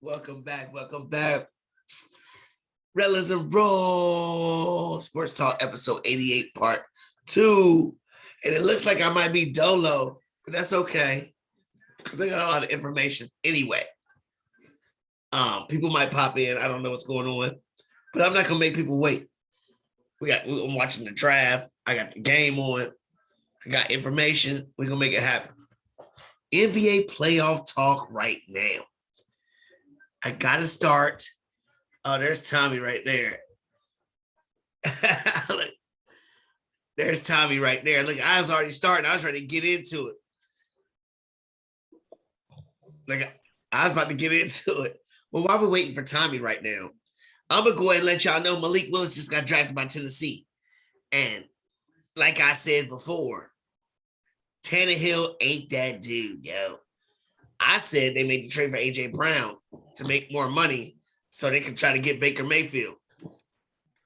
Welcome back. Welcome back. Rellism Raw Sports Talk, episode 88, part 2. And it looks like I might be dolo, but that's okay because I got a lot of information anyway. People might pop in. I don't know what's going on, but I'm not gonna make people wait. I'm watching the draft. I got the game on. I got information. We're gonna make it happen. NBA playoff talk right now. I gotta start. Oh, there's Tommy right there. Look, there's Tommy right there. Look, I was already starting. I was ready to get into it. Like I was about to get into it. Well, while we're waiting for Tommy right now, I'm gonna go ahead and let y'all know Malik Willis just got drafted by Tennessee. And like I said before, Tannehill ain't that dude, yo. I said they made the trade for AJ Brown to make more money so they can try to get Baker Mayfield.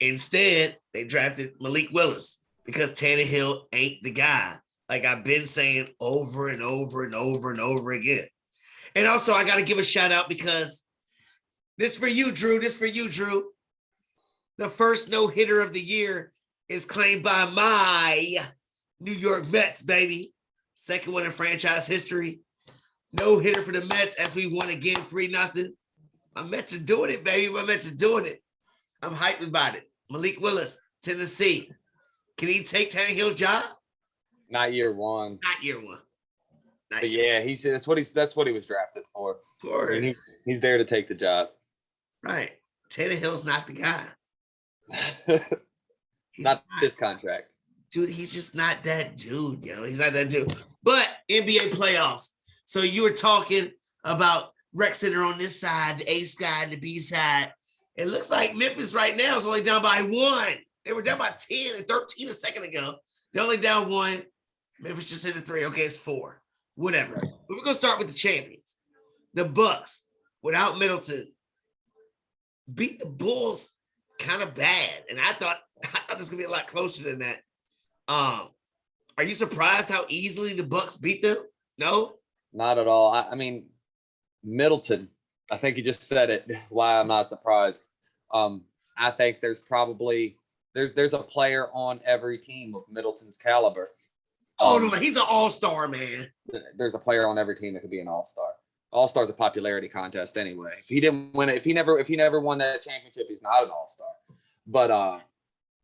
Instead, they drafted Malik Willis because Tannehill ain't the guy. Like I've been saying over and over and over and over again. And also, I got to give a shout out because this for you, Drew. This for you, Drew. The first no-hitter of the year is claimed by my New York Mets, baby. Second one in franchise history. No-hitter for the Mets as we won again 3-0. My Mets are doing it, baby. My Mets are doing it. I'm hyped about it. Malik Willis, Tennessee. Can he take Tannehill's job? Not year one. Not year one. But yeah, that's what he was drafted for. Of course. I mean, he's there to take the job. Right. Tannehill's not the guy. not this contract. Dude, he's just not that dude, yo. He's not that dude. But NBA playoffs. So you were talking about Rec Center on this side, the A side, the B side. It looks like Memphis right now is only down by 1. They were down by 10 and 13 a second ago. They're only down 1. Memphis just hit a 3. Okay, it's 4. Whatever. But we're going to start with the champions. The Bucks, without Middleton, beat the Bulls kind of bad. And I thought this was going to be a lot closer than that. Are you surprised how easily the Bucks beat them? No? Not at all. I mean, Middleton, I think you just said it, why I'm not surprised. I think there's probably there's a player on every team of Middleton's caliber. No, he's an all-star, man. There's a player on every team that could be an all-star. All-star is a popularity contest anyway. If he didn't win it, if he never won that championship, he's not an all-star. But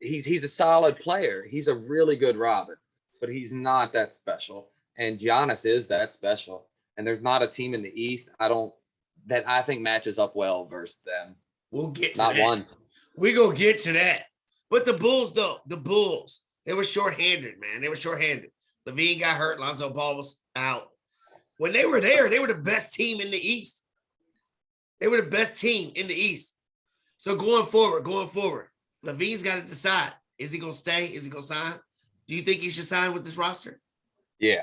he's a solid player. He's a really good Robin, but he's not that special. And Giannis is that special. And there's not a team in the East that I think matches up well versus them. We'll get to that. Not one. We're going to get to that. But the Bulls, though, they were shorthanded, man. They were shorthanded. Levine got hurt. Lonzo Ball was out. When they were there, they were the best team in the East. They were the best team in the East. So going forward, Levine's got to decide. Is he going to stay? Is he going to sign? Do you think he should sign with this roster? Yeah,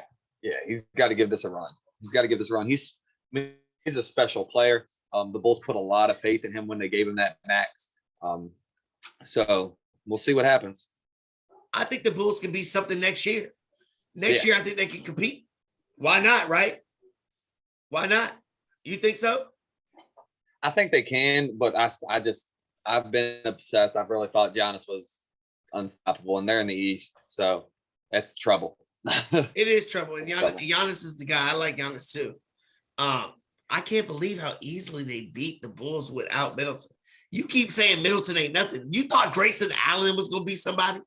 he's got to give this a run. He's a special player. The Bulls put a lot of faith in him when they gave him that max. So we'll see what happens. I think the Bulls can be something next year. Next year, I think they can compete. Why not, right? Why not? You think so? I think they can, but I've been obsessed. I've really thought Giannis was unstoppable, and they're in the East, so that's trouble. It is trouble, and Giannis is the guy. I like Giannis too. I can't believe how easily they beat the Bulls without Middleton. You keep saying Middleton ain't nothing. You thought Grayson Allen was going to be somebody?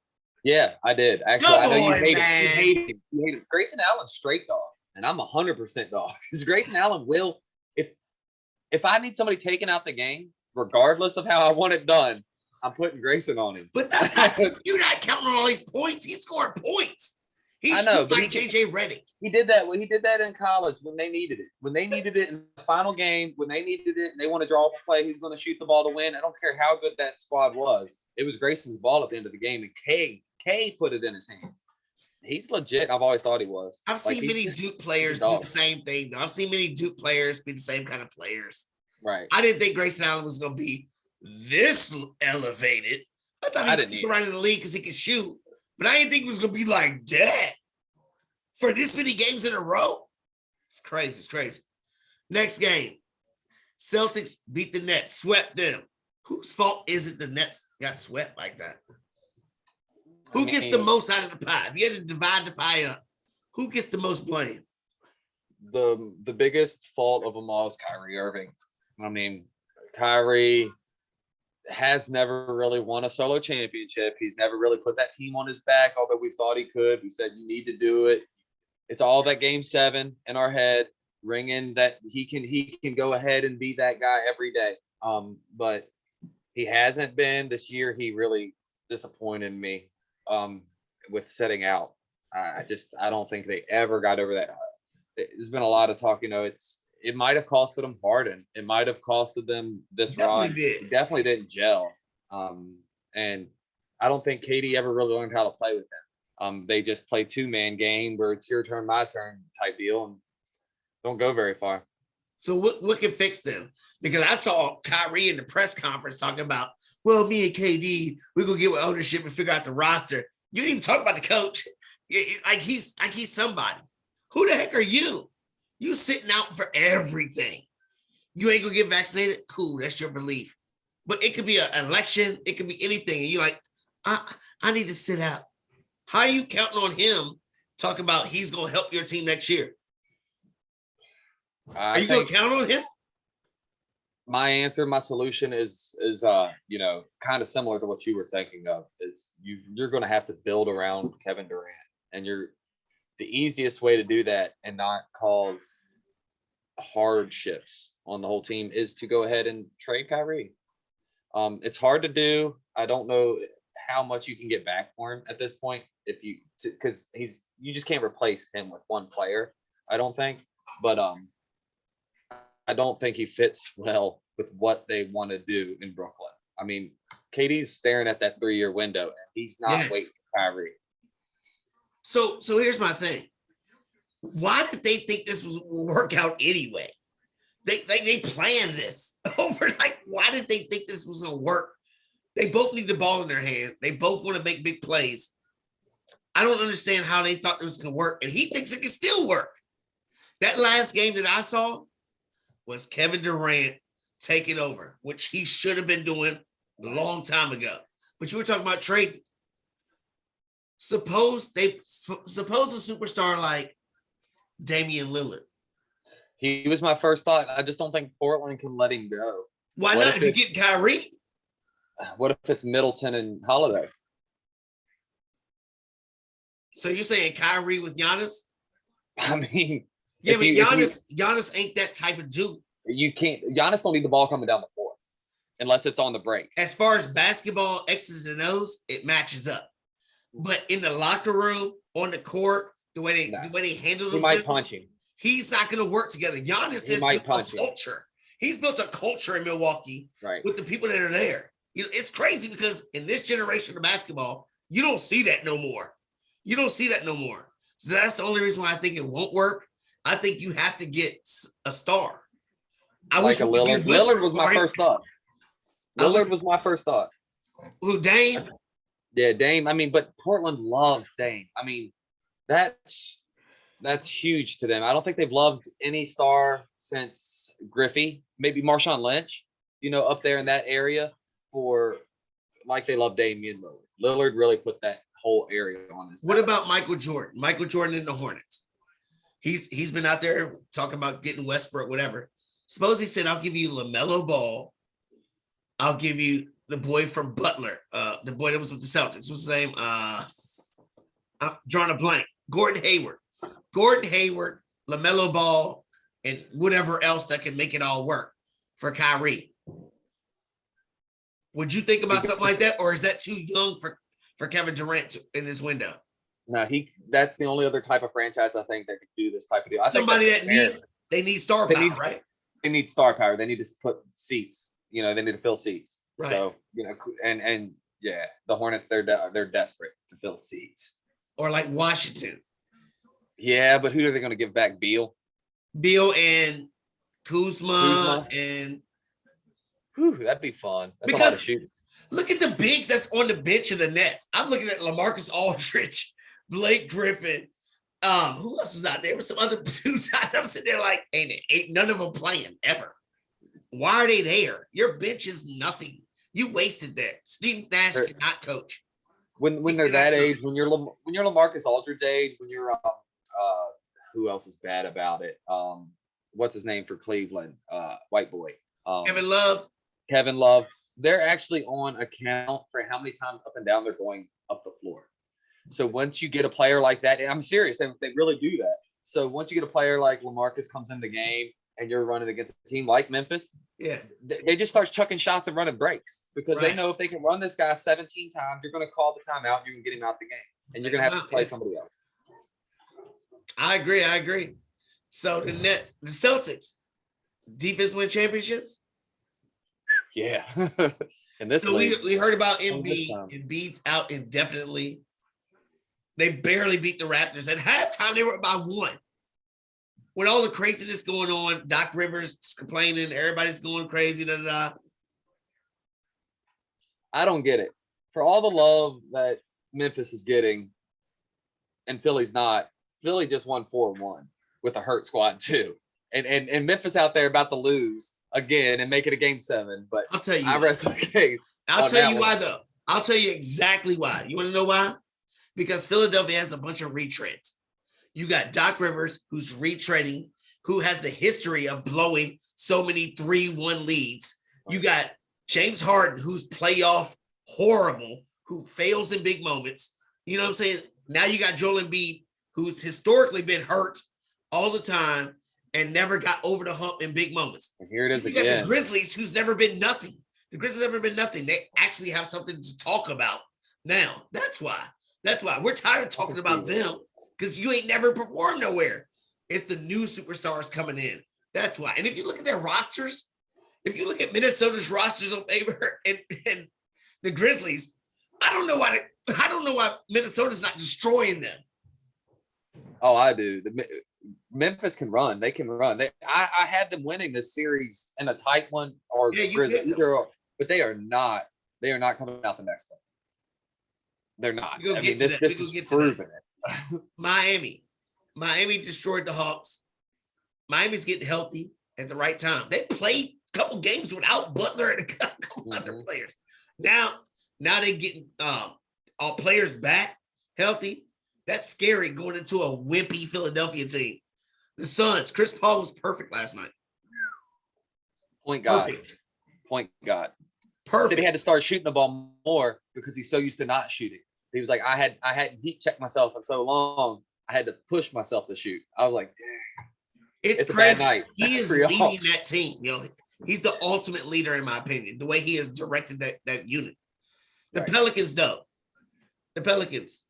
Yeah, I did. Actually, I know you hate it. You hate it. Grayson Allen's straight dog, and I'm 100% dog. Because Grayson Allen will, if I need somebody taking out the game, regardless of how I want it done, I'm putting Grayson on him. But that's not, you're not counting on all these points. He scored points. I know, but like JJ Redick. He did that. He did that in college when they needed it. When they needed it in the final game, when they needed it, and they want to draw up a play, who's going to shoot the ball to win. I don't care how good that squad was. It was Grayson's ball at the end of the game, and K put it in his hands. He's legit. I've always thought he was. I've seen many Duke players do the same thing, though. I've seen many Duke players be the same kind of players. Right. I didn't think Grayson Allen was going to be this elevated. I thought he was around in the league because he could shoot, but I didn't think he was going to be like that for this many games in a row. It's crazy. Next game, Celtics beat the Nets, swept them. Whose fault is it the Nets got swept like that? Who gets the most out of the pie? If you had to divide the pie up, who gets the most blame? The biggest fault of them all is Kyrie Irving. I mean, Kyrie has never really won a solo championship. He's never really put that team on his back, although we thought he could. We said, you need to do it. It's all that game 7 in our head, ringing that he can go ahead and be that guy every day. But he hasn't been. This year, he really disappointed me with setting out. I don't think they ever got over that. There's been a lot of talk, it might have costed them Harden. It might have costed them this run. It definitely didn't gel. And I don't think KD ever really learned how to play with him. They just play 2-man game where it's your turn, my turn type deal, and don't go very far. So what can fix them? Because I saw Kyrie in the press conference talking about, well, me and KD, we're gonna get with ownership and figure out the roster. You didn't even talk about the coach. Like he's somebody. Who the heck are you? You sitting out for everything. You ain't gonna get vaccinated? Cool, that's your belief. But it could be an election, it could be anything. And you're like, I need to sit out. How are you counting on him talking about he's gonna help your team next year? Are you gonna count on him? My answer, my solution is kind of similar to what you were thinking of. Is you're gonna have to build around Kevin Durant, and the easiest way to do that and not cause hardships on the whole team is to go ahead and trade Kyrie. It's hard to do. I don't know how much you can get back for him at this point because you just can't replace him with one player, I don't think. But I don't think he fits well with what they want to do in Brooklyn. I mean, KD's staring at that 3-year window, and he's not waiting for Kyrie. So here's my thing. Why did they think this will work out anyway? They planned this over. Like, why did they think this was gonna work? They both need the ball in their hand. They both want to make big plays. I don't understand how they thought it was gonna work, and he thinks it can still work. That last game that I saw was Kevin Durant taking over, which he should have been doing a long time ago. But you were talking about trading. Suppose a superstar like Damian Lillard. He was my first thought. I just don't think Portland can let him go. Why not? If you get Kyrie? What if it's Middleton and Holiday? So you're saying Kyrie with Giannis? I mean, yeah, but Giannis ain't that type of dude. You can't. Giannis don't need the ball coming down the floor unless it's on the break. As far as basketball X's and O's, it matches up. But in the locker room, on the court, the way they handle themselves, he might punch him. He's not going to work together. Giannis has built a culture. He's built a culture in Milwaukee with the people that are there. It's crazy because in this generation of basketball, you don't see that no more. So that's the only reason why I think it won't work. I think you have to get a star. Like a Lillard. Lillard was my first thought. Lillard was my first thought. Who, Dame? Yeah, Dame. I mean, but Portland loves Dame. I mean, that's huge to them. I don't think they've loved any star since Griffey, maybe Marshawn Lynch, up there in that area like they love Damian Lillard. Lillard really put that whole area on his back. What about Michael Jordan? Michael Jordan and the Hornets. He's been out there talking about getting Westbrook, whatever. Suppose he said, I'll give you LaMelo Ball. I'll give you the boy from Butler, the boy that was with the Celtics. What's his name? I'm drawing a blank. Gordon Hayward, LaMelo Ball, and whatever else that can make it all work for Kyrie. Would you think about something like that, or is that too young for Kevin Durant in this window? No, that's the only other type of franchise I think that could do this type of deal. Somebody that need star power, right? They need star power. They need to put seats. They need to fill seats. Right. So, and yeah, the Hornets, they're desperate to fill seats. Or like Washington. Yeah, but who are they going to give back? Beal and Kuzma. And that'd be fun. That's a lot of shooting. Look at the bigs that's on the bench of the Nets. I'm looking at LaMarcus Aldridge, Blake Griffin. Who else was out there? There were some other dudes out there. I'm sitting there like, ain't none of them playing ever. Why are they there? Your bench is nothing. You wasted that. Steve Nash cannot coach. When they're that age, when you're LaMarcus Aldridge age, when you're who else is bad about it? What's his name for Cleveland? White boy. Kevin Love. They're actually on account for how many times up and down they're going up the floor. So once you get a player like that, and I'm serious, they really do that. So once you get a player like LaMarcus comes in the game and you're running against a team like Memphis, they just start chucking shots and running breaks because they know if they can run this guy 17 times, you're going to call the timeout and you're going to get him out the game. And you're going to have to play somebody else. I agree. So the Celtics, defense win championships? Yeah. And this so we heard about Embiid. Embiid's out indefinitely. They barely beat the Raptors. At halftime, they were up by 1. With all the craziness going on, Doc Rivers complaining, everybody's going crazy, I don't get it. For all the love that Memphis is getting and Philly's not, Philly just won 4-1 with a hurt squad too. And Memphis out there about to lose again and make it a game 7. But I'll tell you, I rest my case. I'll tell you why though. I'll tell you exactly why. You want to know why? Because Philadelphia has a bunch of retreads. You got Doc Rivers, who's retreading, who has the history of blowing so many 3-1 leads. You got James Harden, who's playoff horrible, who fails in big moments. You know what I'm saying? Now you got Joel Embiid, who's historically been hurt all the time and never got over the hump in big moments. And here it is you again. You got the Grizzlies, who's never been nothing. The Grizzlies never been nothing. They actually have something to talk about now. That's why. We're tired of talking about them because you ain't never performed nowhere. It's the new superstars coming in. That's why. And if you look at their rosters, if you look at Minnesota's rosters on paper and the Grizzlies, I don't know why Minnesota's not destroying them. Oh, I do. Memphis can run. They can run. I had them winning this series in a tight one or Grizzlies, but they are not coming out the next one. They're not. I mean, this is proven it. Miami destroyed the Hawks. Miami's getting healthy at the right time. They played a couple games without Butler and a couple other players. Now they're getting all players back healthy. That's scary going into a wimpy Philadelphia team. The Suns, Chris Paul was perfect last night. Point guard. Perfect. Said he had to start shooting the ball more because he's so used to not shooting. He was like, I hadn't heat checked myself in so long. I had to push myself to shoot. I was like, dang. It's crazy. A bad night. He is leading that team. You know, he's the ultimate leader, in my opinion, the way he has directed that unit. The Pelicans, though. The Pelicans.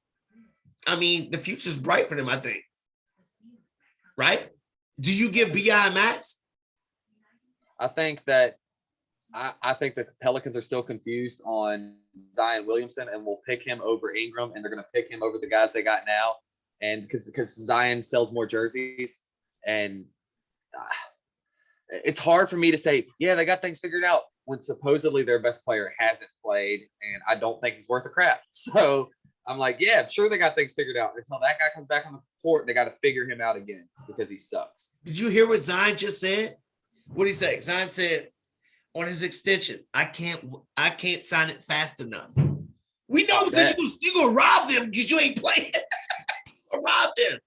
I mean, the future's bright for them, I think. Right? Do you give B.I. max? I think that the Pelicans are still confused on Zion Williamson and will pick him over Ingram, and they're going to pick him over the guys they got now. And because Zion sells more jerseys, and it's hard for me to say, yeah, they got things figured out when supposedly their best player hasn't played, and I don't think he's worth a crap. So I'm like, yeah, I'm sure they got things figured out. Until that guy comes back on the court, they got to figure him out again because he sucks. Did you hear what Zion just said? What did he say? Zion said on his extension, I can't sign it fast enough. We know because you're going to rob them because you ain't playing. Rob them.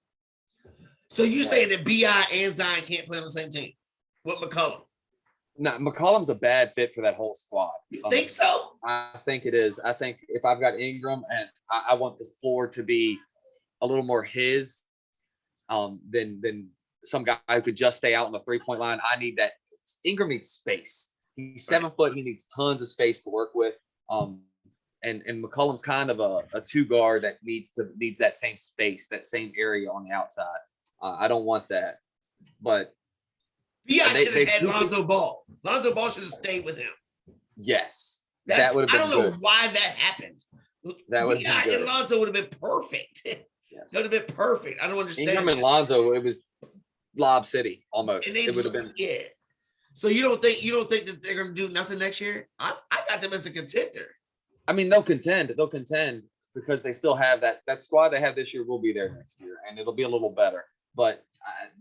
So you're saying that B.I. and Zion can't play on the same team with McCollum? No, McCollum's a bad fit for that whole squad. You think so? I think it is. I think if I've got Ingram and I want the floor to be a little more his than some guy who could just stay out on the 3-point line, I need that. Ingram needs space. He's 7 foot. He needs tons of space to work with. And McCollum's kind of a 2 guard that needs that same space, that same area on the outside. I don't want that. But B.I. should have had Lonzo Ball. Lonzo Ball should have stayed with him. Yes. That would have been good. I don't know why that happened. That would have been good. And Lonzo would have been perfect. Yes. That would have been perfect. I don't understand. Ingram and Lonzo, it was Lob City almost. It would have been. Yeah. So you don't think that they're going to do nothing next year? I got them as a contender. I mean, they'll contend because they still have that squad they have this year will be there next year, and it'll be a little better. But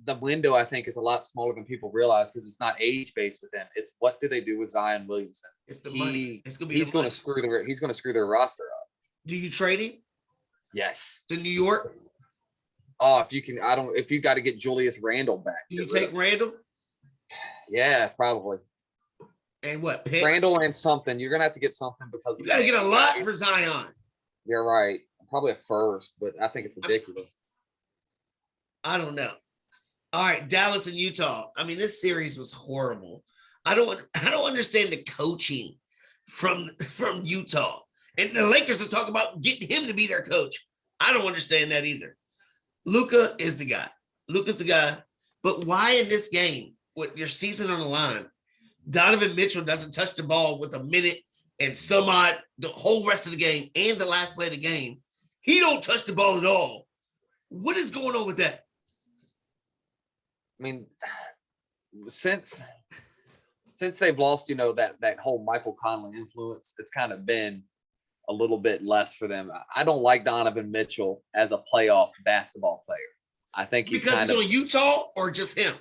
the window, I think, is a lot smaller than people realize because it's not age based with them. It's what do they do with Zion Williamson? It's the money. It's gonna be he's going to screw their roster up. Do you trade him Yes. to New York? Oh, if you got to get Julius Randle back. Do you take Randle? Yeah, probably. And what? Pick? Randle and something. You're gonna have to get something because you got to get a lot for Zion. You're right. Probably a first, but I think it's ridiculous. I don't know. All right, Dallas and Utah. I mean, this series was horrible. I don't understand the coaching from Utah. And the Lakers are talking about getting him to be their coach. I don't understand that either. Luka is the guy. Luka's the guy. But why in this game, with your season on the line, Donovan Mitchell doesn't touch the ball with a minute and some odd the whole rest of the game and the last play of the game? He don't touch the ball at all. What is going on with that? I mean, since they've lost, that whole Michael Conley influence, it's kind of been a little bit less for them. I don't like Donovan Mitchell as a playoff basketball player. I think he's because he's on Utah or just him?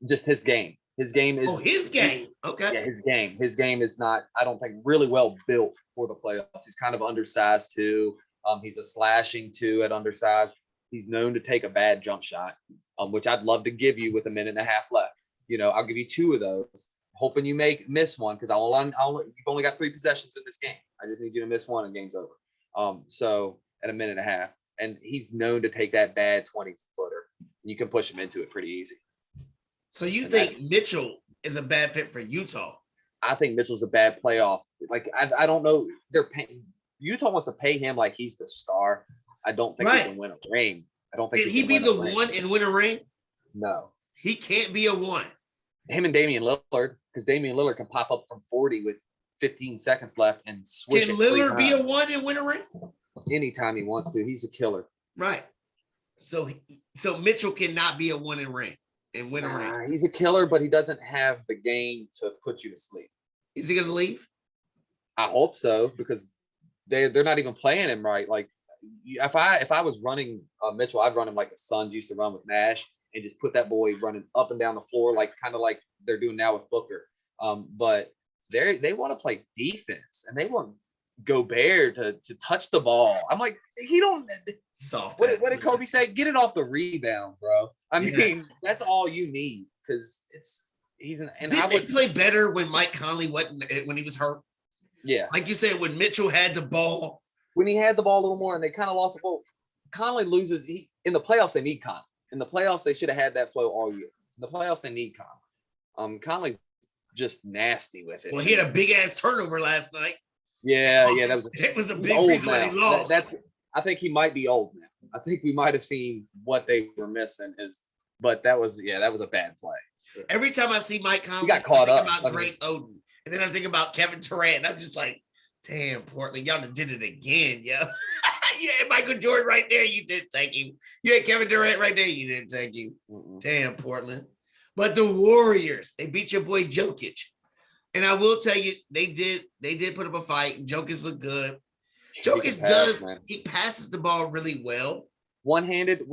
Just his game. His game is his game. Okay. Yeah, his game. His game is not, I don't think, really well built for the playoffs. He's kind of undersized too. He's a slashing two at undersized. He's known to take a bad jump shot, which I'd love to give you with a minute and a half left. I'll give you 2 of those, hoping you miss one because you've only got 3 possessions in this game. I just need you to miss one and game's over. So at a minute and a half, and he's known to take that bad 20-footer. You can push him into it pretty easy. So you think Mitchell is a bad fit for Utah? I think Mitchell's a bad playoff. Like I don't know. Utah wants to pay him like he's the star. I don't think he can win a ring. I don't think Can he be the one and win a ring? No, he can't be a one. Him and Damian Lillard, because Damian Lillard can pop up from 40 with 15 seconds left and switch. Can Lillard be a one and win a ring? Anytime he wants to. He's a killer. Right. So Mitchell cannot be a one and ring and win a ring. He's a killer, but he doesn't have the game to put you to sleep. Is he going to leave? I hope so, because they're not even playing him right. Like if I was running Mitchell, I'd run him like the Suns used to run with Nash and just put that boy running up and down the floor, kind of like they're doing now with Booker. But they want to play defense and they want Gobert to touch the ball. I'm like, he don't soft. What did Kobe say? Get it off the rebound, bro. I mean, that's all you need because Did they play better when Mike Conley when he was hurt? Yeah. Like you said, when Mitchell had the ball. When he had the ball a little more and they kind of lost the ball. Conley loses. In the playoffs, they need Conley. In the playoffs, they should have had that flow all year. In the playoffs, they need Conley. Conley's just nasty with it. Well, he had a big-ass turnover last night. Yeah, it was a big reason why he lost. I think he might be old now. I think we might have seen what they were missing. But that was a bad play. Every time I see Mike Conley, got caught I up. think about Greg Oden. And then I think about Kevin Durant. I'm just like, damn, Portland, y'all did it again, yo. You had Michael Jordan right there. You didn't take him. You had Kevin Durant right there. You didn't take him. Damn, Portland. But the Warriors, they beat your boy Jokic. And I will tell you, they did put up a fight. And Jokic looked good. Jokic he passes the ball really well. One-handed.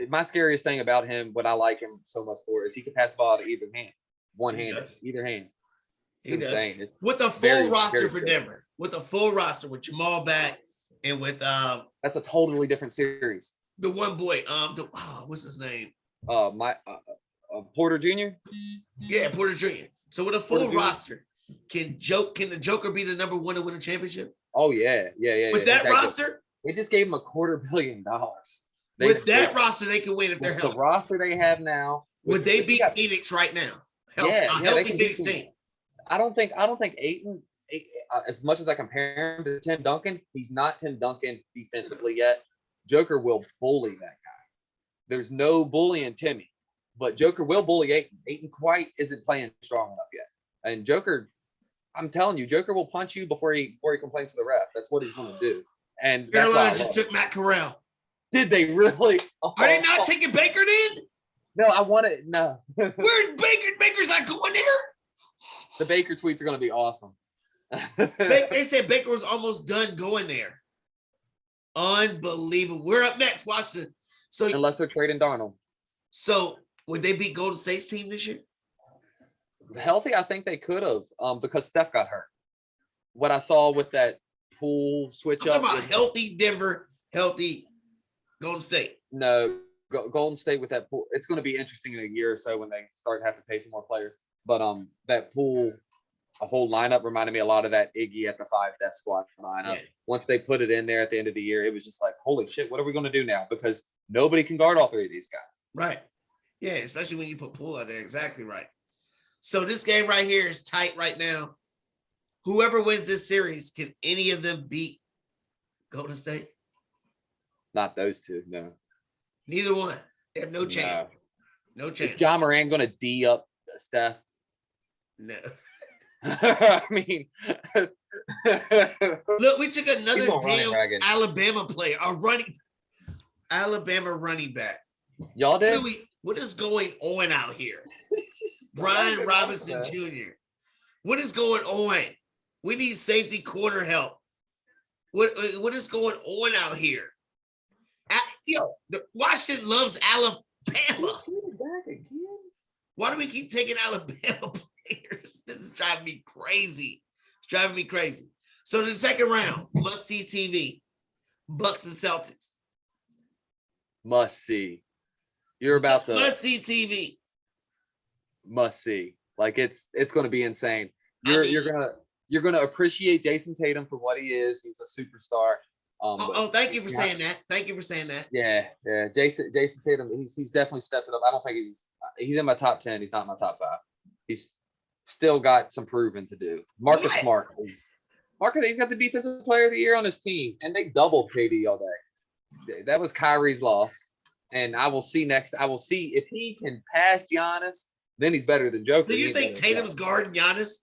My scariest thing about him, what I like him so much for, is he can pass the ball to either hand. One-handed, either hand. It's insane. With a full roster for Denver. With a full roster with Jamal back and with that's a totally different series. The one boy, what's his name? Porter Jr. Yeah, Porter Jr. So with a full roster, can the Joker be the number one to win a championship? Oh yeah. With that roster, they just gave him $250 million. With that roster, they can win if they're healthy. The roster they have now. Would they beat Phoenix right now? Healthy Phoenix team. I don't think Ayton, as much as I compare him to Tim Duncan, he's not Tim Duncan defensively yet. Joker will bully that guy. There's no bullying Timmy, but Joker will bully Ayton. Ayton quite isn't playing strong enough yet. And Joker, I'm telling you, Joker will punch you before he complains to the ref. That's what he's going to do. And Carolina just took Matt Corral. Did they really? Are they not taking Baker then? No, I want it. No. Where's Baker? Baker's not going there. The Baker tweets are going to be awesome. They said Baker was almost done going there. Unbelievable. We're up next. Watch this. So unless they're trading Darnold. So would they beat Golden State's team this year? Healthy, I think they could have, because Steph got hurt. What I saw with that pool switch I'm up. talking about healthy Denver, healthy Golden State. No, Golden State with that pool. It's going to be interesting in a year or so when they start to have to pay some more players. But that pool, a whole lineup reminded me a lot of that Iggy at the 5 Death Squad lineup. Yeah. Once they put it in there at the end of the year, it was just like, holy shit, what are we going to do now? Because nobody can guard all 3 of these guys. Right. Yeah, especially when you put Poole out there. Exactly right. So this game right here is tight right now. Whoever wins this series, can any of them beat Golden State? Not those two, no. Neither one. They have no chance. No chance. Is John Moran going to D up Steph? No. I mean, look, we took another damn Alabama player, Alabama running back. Y'all did? What is going on out here? Brian Robinson Jr. What is going on? We need safety corner help. What is going on out here? Washington loves Alabama. Why do we keep taking Alabama players? This is driving me crazy. It's driving me crazy. So the second round, must-see TV, Bucks and Celtics. Must see. You're about to must-see TV. Must see. Like it's going to be insane. You're gonna appreciate Jason Tatum for what he is. He's a superstar. Thank you for saying that. Thank you for saying that. Yeah. Jason Tatum, he's definitely stepped it up. I don't think he's in my top 10. He's not in my top 5. He's still got some proving to do. Marcus Smart. He's got the defensive player of the year on his team, and they doubled KD all day. That was Kyrie's loss. And I will see if he can pass Giannis, then he's better than Joker. Do you think Tatum's guarding Giannis?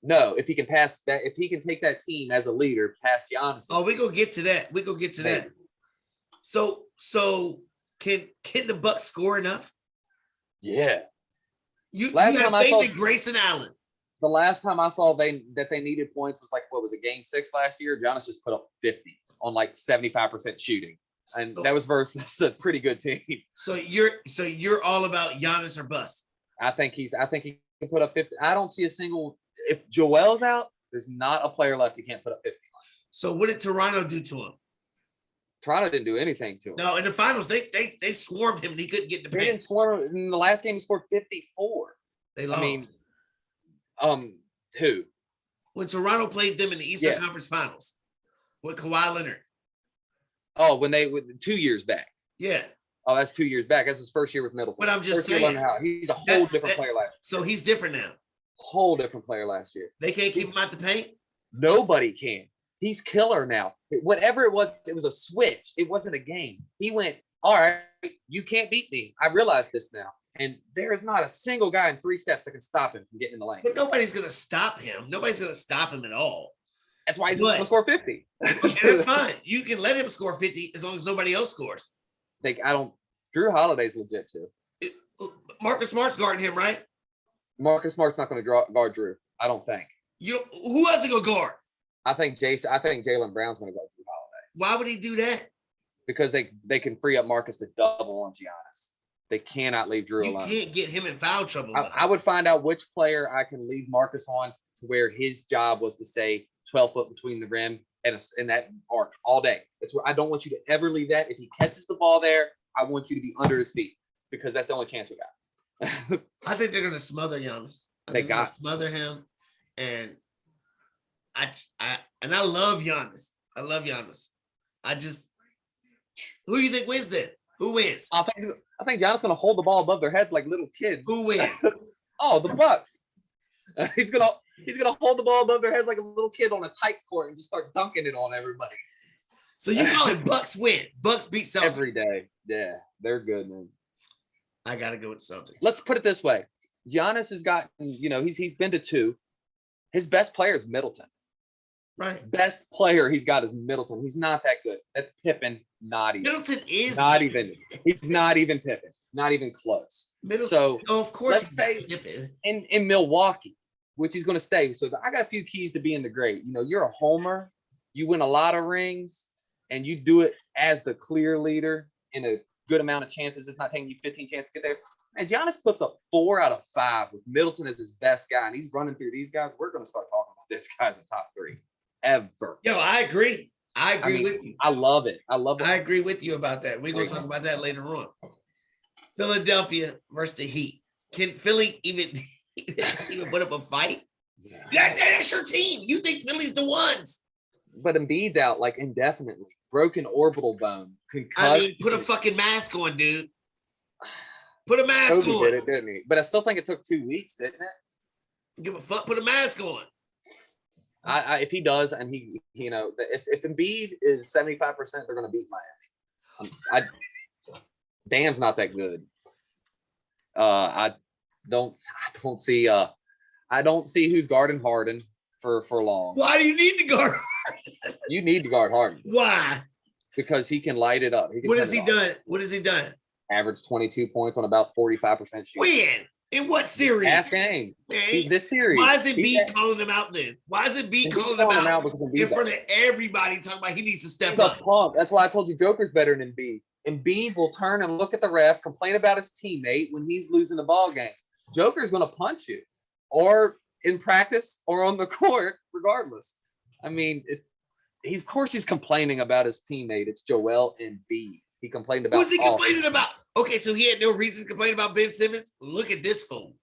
No, if he can pass that, if he can take that team as a leader past Giannis. Oh, we gonna get to that. That. So can the Bucks score enough? Yeah. You have faith in Grayson Allen. The last time I saw they needed points was like, what was it, game 6 last year? Giannis just put up 50 on like 75% shooting. And that was versus a pretty good team. So you're all about Giannis or bust. I think he can put up 50. I don't see a single. If Joel's out, there's not a player left he can't put up 50. So what did Toronto do to him? Toronto didn't do anything to him. No, in the finals they swarmed him and he couldn't get the paint. They didn't swarm him. In the last game he scored 54. They lost. I mean, who? When Toronto played them in the Eastern Conference Finals with Kawhi Leonard. Oh, when 2 years back. Yeah. Oh, that's 2 years back. That's his first year with Middleton. But I'm just saying. He's a whole different player last year. So he's different now. Whole different player last year. They can't keep him out the paint? Nobody can. He's killer now. Whatever it was a switch. It wasn't a game. He went, all right, you can't beat me. I realize this now. And there is not a single guy in 3 steps that can stop him from getting in the lane. But nobody's going to stop him. Nobody's going to stop him at all. That's why he's going to score 50. That's fine. You can let him score 50 as long as nobody else scores. Drew Holiday's legit too. Marcus Smart's guarding him, right? Marcus Smart's not going to guard Drew. I don't think. Who else is going to guard? I think Jaylen Brown's going to guard Drew Holiday. Why would he do that? Because they can free up Marcus to double on Giannis. They cannot leave Drew alone. You can't get him in foul trouble. I would find out which player I can leave Marcus on to where his job was to stay 12 foot between the rim and that arc all day. That's where I don't want you to ever leave that. If he catches the ball there, I want you to be under his feet because that's the only chance we got. I think they're going to smother Giannis. They got to smother him, and I love Giannis. I love Giannis. Who do you think wins then? Who wins? I think Giannis going to hold the ball above their heads like little kids. Who wins? The Bucks. He's gonna hold the ball above their head like a little kid on a tight court and just start dunking it on everybody. So you call it Bucks win? Bucks beat Celtics every day. Yeah, they're good, man. I gotta go with the Celtics. Let's put it this way: Giannis has gotten, he's been to 2. His best player is Middleton. Right. Best player he's got is Middleton. He's not that good. That's Pippen. Not even. Middleton is not even. He's not even Pippen. Not even close. Middleton. So of course, let's say in Milwaukee, which he's going to stay. So I got a few keys to being the great. You're a homer. You win a lot of rings, and you do it as the clear leader in a good amount of chances. It's not taking you 15 chances to get there. And Giannis puts up 4 out of 5 with Middleton as his best guy, and he's running through these guys. We're going to start talking about this guy as a top 3 ever. Yo, I agree. I agree with you. I love it. I agree with you about that. We're going to talk about that later on. Philadelphia versus the Heat. Can Philly even put up a fight? Yeah. That's your team. You think Philly's the ones. But Embiid's out like indefinitely. Broken orbital bone. Concussed. I mean, put a fucking mask on, dude. Put a mask Kobe on. did it, didn't he? But I still think it took 2 weeks, didn't it? Give a fuck. Put a mask on. If he does, and he if Embiid is 75%, they're going to beat Miami. Bam's not that good. I don't see who's guarding Harden for long. Why do you need to guard Harden? You need to guard Harden. Why? Because he can light it up. What has he done? What has he done? Averaged 22 points on about 45% shooting. When? In what series? Half game. Man, this series. Why is Embiid calling him out then? Why is Embiid calling him out in front of everybody talking about he needs to step up? He's a punk. That's why I told you Joker's better than Embiid. Embiid will turn and look at the ref, complain about his teammate when he's losing the ball games. Joker's going to punch you, or in practice or on the court, regardless. I mean, of course he's complaining about his teammate. It's Joel Embiid. He complained about. Who's he complaining about? Okay, so he had no reason to complain about Ben Simmons. Look at this fool.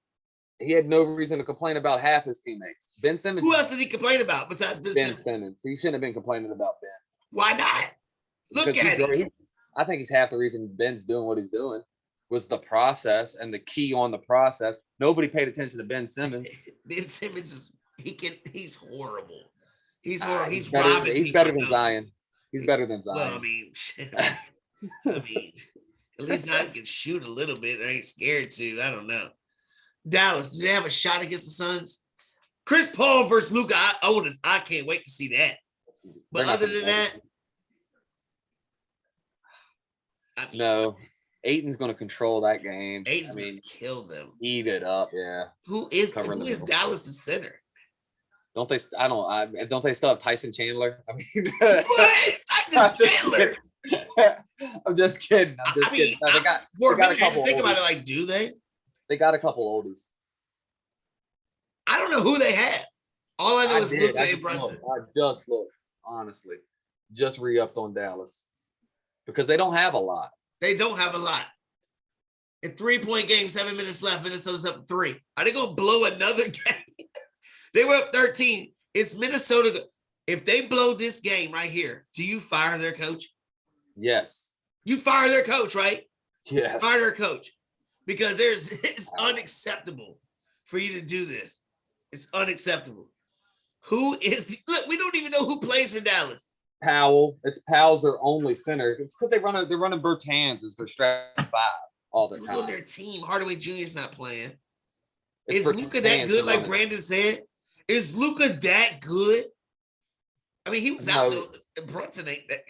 He had no reason to complain about half his teammates. Ben Simmons. Who else did he complain about besides Ben Simmons? He shouldn't have been complaining about Ben. Why not? Look at it. I think he's half the reason Ben's doing what he's doing was the process and the key on the process. Nobody paid attention to Ben Simmons. Ben Simmons he's horrible. He's horrible. He's better than Zion. He's better than Zion. Well, I mean, at least I can shoot a little bit. I ain't scared to. I don't know. Dallas, do they have a shot against the Suns? Chris Paul versus Luka. I can't wait to see that. But other than that, no. Ayton's going to control that game. Ayton's going to kill them. Eat it up, yeah. Who is Dallas' center? Don't they still have Tyson Chandler? I mean, what? Tyson Chandler? I'm just kidding. No, they got a couple. Think about it. Like, do they? They got a couple oldies. I don't know who they have. All I know is Luka and Brunson. I just looked, honestly, just re-upped on Dallas because they don't have a lot. They don't have a lot. A 3-point game, 7 minutes left. Minnesota's up 3. Are they going to blow another game? They were up 13. It's Minnesota. If they blow this game right here, do you fire their coach? Yes. You fire their coach, right? Yes. Fire their coach. Because it's unacceptable for you to do this. It's unacceptable. Look, we don't even know who plays for Dallas. Powell. Powell's their only center. It's because they're running Bertans as their stretch 5 all the time. Who's on their team? Hardaway Jr. is not playing. Is Luka that good, like Brandon said? Is Luka that good? I mean, he was out there. Brunson ain't that.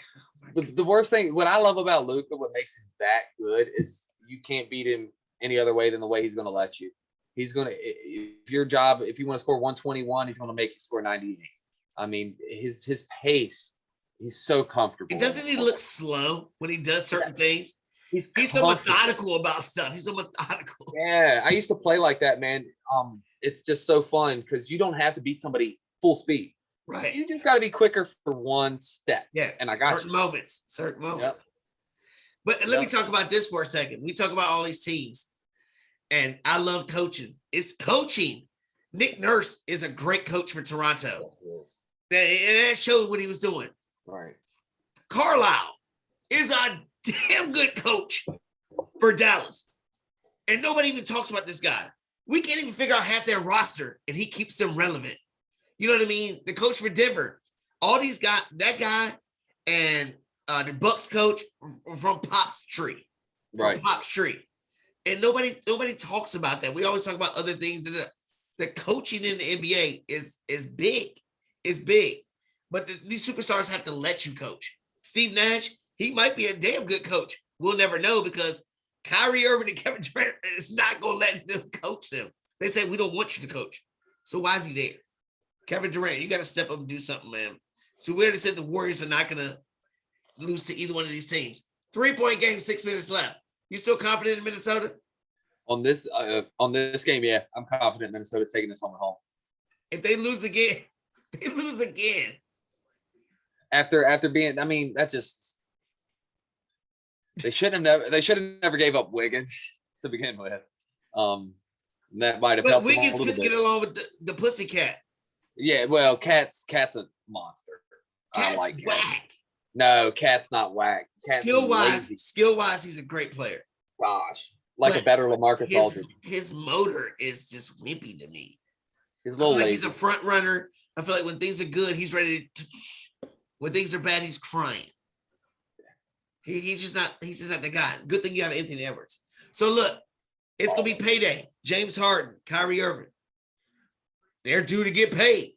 The worst thing, what I love about Luka, what makes him that good is you can't beat him any other way than the way he's going to let you. He's going to, if you want to score 121, he's going to make you score 98. I mean, his pace, he's so comfortable. Doesn't he look slow when he does certain things? He's so methodical about stuff. He's so methodical. Yeah, I used to play like that, man. It's just so fun because you don't have to beat somebody full speed. Right. You just got to be quicker for one step. Yeah. And I got certain moments. Yep. But let me talk about this for a second. We talk about all these teams, and I love coaching. It's coaching. Nick Nurse is a great coach for Toronto. Yes. And that showed what he was doing. Right. Carlisle is a damn good coach for Dallas. And nobody even talks about this guy. We can't even figure out half their roster, and he keeps them relevant. You know what I mean? The coach for Denver, all these guys, that guy, and the Bucks coach from Pop's Tree. Right. Pop's Tree. And nobody talks about that. We always talk about other things. The coaching in the NBA is big. It's big. But these superstars have to let you coach. Steve Nash, he might be a damn good coach. We'll never know because Kyrie Irving and Kevin Durant is not going to let them coach them. They say, we don't want you to coach. So why is he there? Kevin Durant, you got to step up and do something, man. So we already said the Warriors are not going to lose to either one of these teams. 3-point game, 6 minutes left. You still confident in Minnesota? On this game, yeah, I'm confident Minnesota taking this one home. If they lose again, they lose again. After being, I mean, that just they should have never gave up Wiggins to begin with. That might have But helped Wiggins them a little couldn't bit. get along with the pussycat. Yeah, well, Cat's a monster. Cat's I like whack. Cat. No, Cat's not whack. Cat's Skill lazy. wise, he's a great player. Gosh, like But a better LaMarcus Aldridge. His motor is just wimpy to me. He's a little lazy. He's a front runner. I feel like when things are good, he's ready to. When things are bad, he's crying. He's just not the guy. Good thing you have Anthony Edwards. So look, it's gonna be payday. James Harden, Kyrie Irving. They're due to get paid.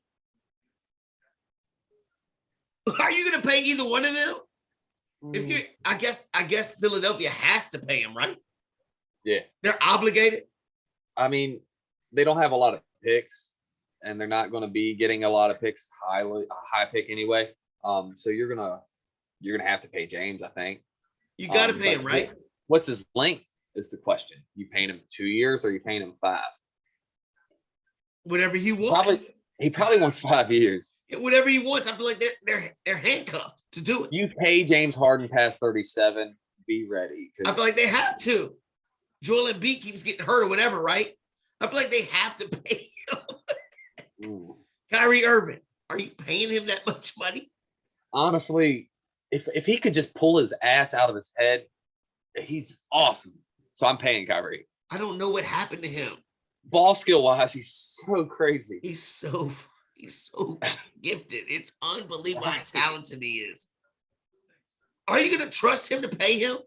Are you gonna pay either one of them? If you, I guess Philadelphia has to pay him, right? Yeah, they're obligated. I mean, they don't have a lot of picks, and they're not going to be getting a lot of picks a high pick anyway. So you're gonna have to pay James, I think. You got to pay him, right? What's his length is the question. You paying him 2 years or you paying him 5? Whatever he wants. He probably wants 5 years. Whatever he wants. I feel like they're handcuffed to do it. You pay James Harden past 37. Be ready. I feel like they have to. Joel Embiid keeps getting hurt or whatever, right? I feel like they have to pay him. Kyrie Irving, are you paying him that much money? Honestly, if he could just pull his ass out of his head, he's awesome. So I'm paying Kyrie. I don't know what happened to him. Ball skill wise, he's so crazy. He's so gifted. It's unbelievable how talented he is. Are you going to trust him to pay him?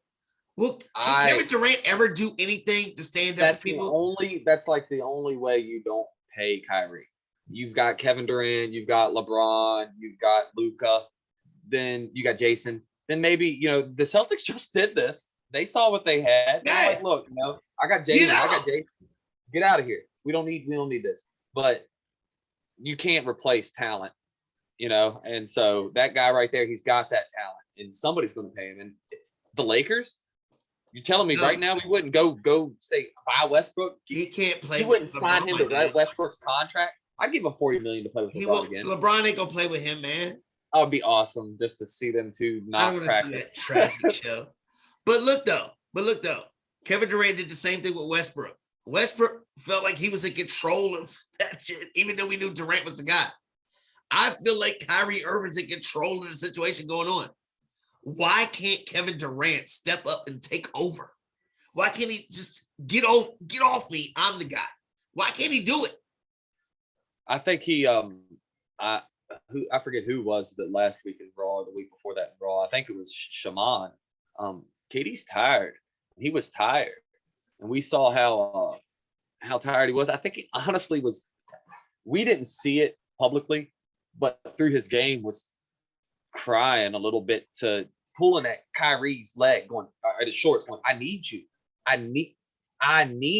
Well, can Kevin Durant ever do anything to stand up for people? That's like the only way you don't pay Kyrie. You've got Kevin Durant, you've got LeBron, you've got Luka, then you got Jason. Then maybe, the Celtics just did this. They saw what they had. They're like, look, I got Jason. I got Jason. Get out of here. We don't need this. But you can't replace talent, and so that guy right there, he's got that talent, and somebody's going to pay him. And the Lakers, you're telling me right now we wouldn't go say buy Westbrook? He can't play. You wouldn't sign him to Westbrook's contract? I'd give him $40 million to play with LeBron again. LeBron ain't gonna play with him, man. That would be awesome just to see them two not practice. See that tragic show. But look though, Kevin Durant did the same thing with Westbrook. Westbrook felt like he was in control of that shit, even though we knew Durant was the guy. I feel like Kyrie Irving's in control of the situation going on. Why can't Kevin Durant step up and take over? Why can't he just get off me? I'm the guy. Why can't he do it? I think he I forget who was the last week in Raw or the week before that in Raw. I think it was Shaman. KD's tired. He was tired. And we saw how tired he was. I think he honestly was. We didn't see it publicly, but through his game was crying a little bit, to pulling at Kyrie's leg, going at his shorts, going, "I need you. I need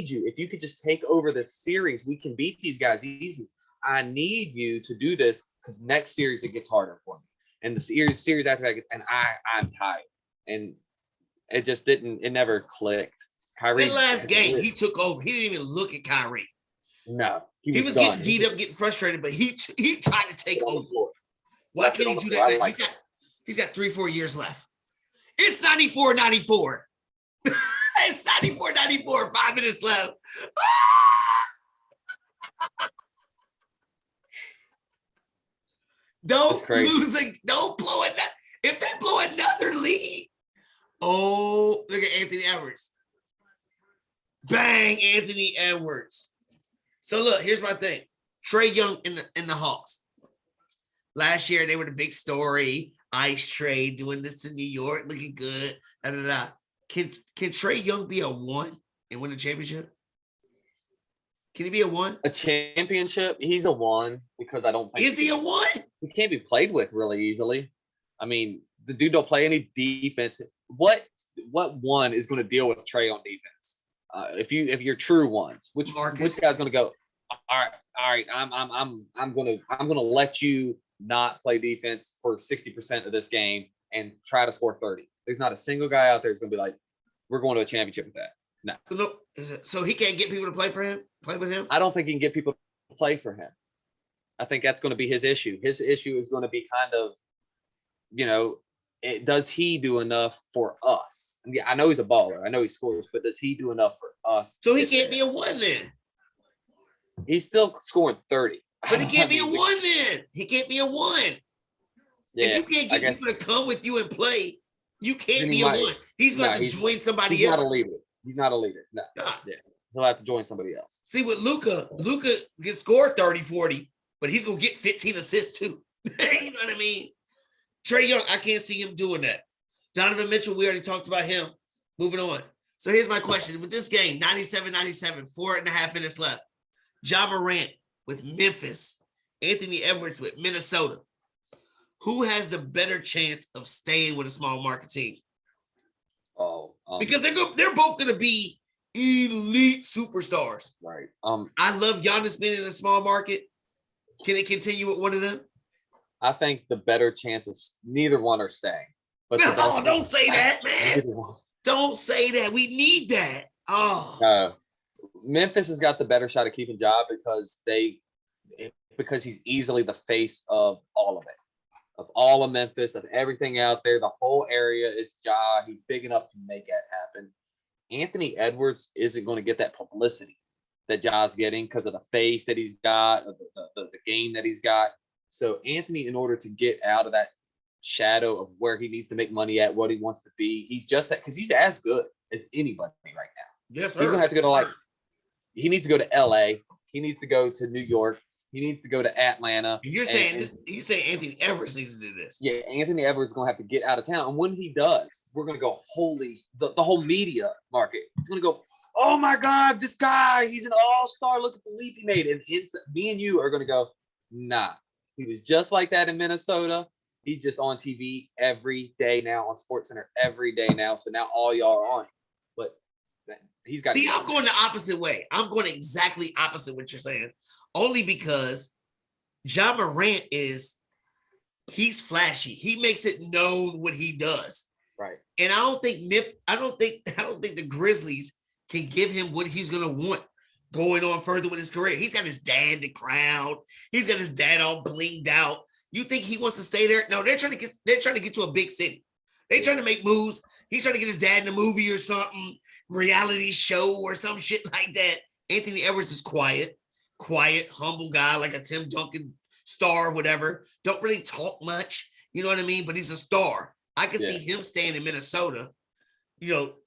you. If you could just take over this series, we can beat these guys easy. I need you to do this because next series it gets harder for me. And the series after that and I'm tired." And it just didn't. It never clicked. Kyrie. That last game, he took over. He didn't even look at Kyrie. No, he was getting beat up, getting frustrated, but he tried to take over. Why can't he do that? He's got 3-4 years left. It's 94-94. It's 94-94. 5 minutes left. Don't blow it. If they blow another lead, look at Anthony Edwards. Bang, Anthony Edwards. So look, here's my thing. Trae Young in the Hawks. Last year, they were the big story. Ice Trae doing this in New York, looking good. Can Trae Young be a 1 and win a championship? Can he be a 1? A championship? He's a 1 because I don't think. Is he a 1? He can't be played with really easily. I mean, the dude don't play any defense. What 1 is going to deal with Trae on defense? If you're true ones, which guy's going to go? All right. I'm gonna let you not play defense for 60% of this game and try to score 30. There's not a single guy out there who's going to be like, we're going to a championship with that. No. So he can't get people to play with him? I don't think he can get people to play for him. I think that's going to be his issue. His issue is going to be kind of, does he do enough for us? Yeah, I know he's a baller. I know he scores, but does he do enough for us? So he can't be a 1 then. He's still scoring 30. But he can't be a 1 then. He can't be a 1. Yeah, if you can't get people to come with you and play, you can't be a 1. He's going to join somebody he's else. He's not a leader. No. Yeah. He'll have to join somebody else. See, with Luka can score 30, 40, but he's going to get 15 assists too. You know what I mean? Trae Young, I can't see him doing that. Donovan Mitchell, we already talked about him. Moving on. So here's my question. With this game, 97-97, 4.5 minutes left. Ja Morant with Memphis, Anthony Edwards with Minnesota. Who has the better chance of staying with a small market team? Because they're both going to be elite superstars. Right. I love Giannis being in a small market. Can it continue with one of them? I think the better chance of neither one are staying. But no, don't say that, man. Don't say that. We need that. Oh. Memphis has got the better shot of keeping Ja because he's easily the face of all of it. Of all of Memphis, of everything out there, the whole area, it's Ja. He's big enough to make that happen. Anthony Edwards isn't going to get that publicity that Ja's getting because of the face that he's got, of the game that he's got. So Anthony, in order to get out of that shadow of where he needs to make money at, what he wants to be, he's just that, because he's as good as anybody right now. Yes, sir. He's going to have to go to he needs to go to LA. He needs to go to New York. He needs to go to Atlanta. You're saying Anthony Edwards needs to do this. Yeah, Anthony Edwards is going to have to get out of town. And when he does, we're going to go, the whole media market is going to go, oh my God, this guy, he's an all-star. Look at the leap he made. And me and you are going to go, nah. He was just like that in Minnesota. He's just on TV every day now, on SportsCenter every day now. So now all y'all are on. But he's got. See, I'm going the opposite way. I'm going exactly opposite what you're saying. Only because Ja Morant he's flashy. He makes it known what he does. Right. And I don't think the Grizzlies can give him what he's gonna want going on further with his career. He's got his dad in the crowd. He's got his dad all blinged out. You think he wants to stay there? No, they're trying to get to a big city. They're trying to make moves. He's trying to get his dad in a movie or something, reality show or some shit like that. Anthony Edwards is quiet, humble guy, like a Tim Duncan star or whatever. Don't really talk much. You know what I mean? But he's a star. I can see him staying in Minnesota,